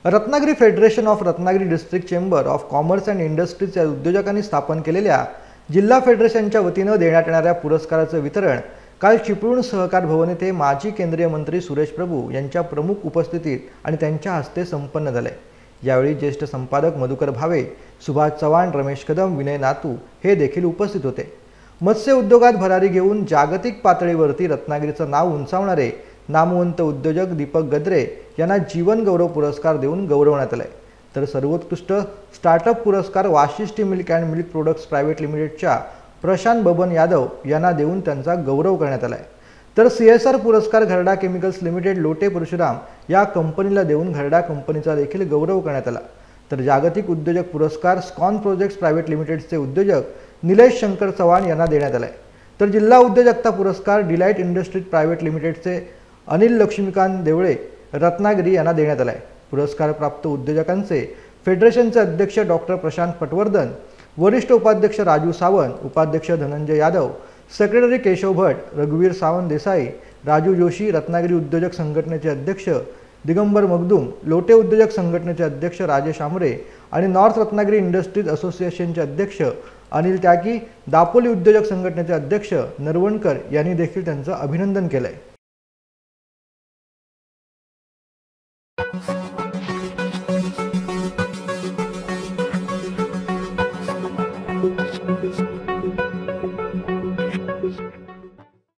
Ratnagiri federation of Ratnagiri district chamber of commerce and industries या उद्योजकांनी स्थापन केलेल्या जिल्हा फेडरेशनच्या वतीनं देण्यात येणाऱ्या पुरस्काराचं वितरण काल चिपळूण सहकार भवन येथे माजी केंद्रीय मंत्री सुरेश प्रभू यांच्या प्रमुख उपस्थितीत आणि त्यांच्या हस्ते संपन्न झाले। यावेळी ज्येष्ठ संपादक मधुकर भावे, सुभाष चव्हाण, रमेश कदम, विनय नातू हे देखील उपस्थित होते। मत्स्य उद्योगात भरारी घेऊन जागतिक पातळीवरती रत्नागिरीचं नाव उंचावणारे नामवंत उद्योजक दीपक गद्रे यांना जीवन गौरव पुरस्कार देऊन गौरवण्यात आले। तर सर्वोत्कृष्ट स्टार्टअप पुरस्कार Vashishthi milk and milk products private लिमिटेडच्या प्रशांत बबन यादव यांना देऊन त्यांचा गौरव करण्यात आला। तर CSR पुरस्कार घरडा केमिकल्स लिमिटेड लोटे परशुराम या कंपनीला देऊन घरडा कंपनीचा देखील गौरव करण्यात आला। तर जागतिक उद्योजक पुरस्कार स्कॉन प्रोजेक्ट्स प्रायव्हेट लिमिटेडचे उद्योजक निलेश शंकर चव्हाण यांना देण्यात आला। तर जिल्हा उद्योजकता पुरस्कार डिलाइट इंडस्ट्रीज प्रायव्हेट लिमिटेडचे अनिल लक्ष्मीकांत देवळे रत्नागिरी यांना देण्यात आला। पुरस्कार प्राप्त उद्योजकांचे फेडरेशनचे अध्यक्ष डॉक्टर प्रशांत पटवर्धन, वरिष्ठ उपाध्यक्ष राजू सावंत, उपाध्यक्ष धनंजय यादव, सेक्रेटरी केशव भट, रघुवीर सावंत देसाई, राजू जोशी, रत्नागिरी उद्योजक संघटनेचे अध्यक्ष दिगंबर मगदूम, लोटे उद्योजक संघटनेचे अध्यक्ष राजेश आमरे आणि नॉर्थ रत्नागिरी इंडस्ट्रीज असोसिएशनचे अध्यक्ष अनिल त्यागी, दापोली उद्योजक संघटनेचे अध्यक्ष नरवणकर यांनी देखील त्यांचं अभिनंदन केलंय।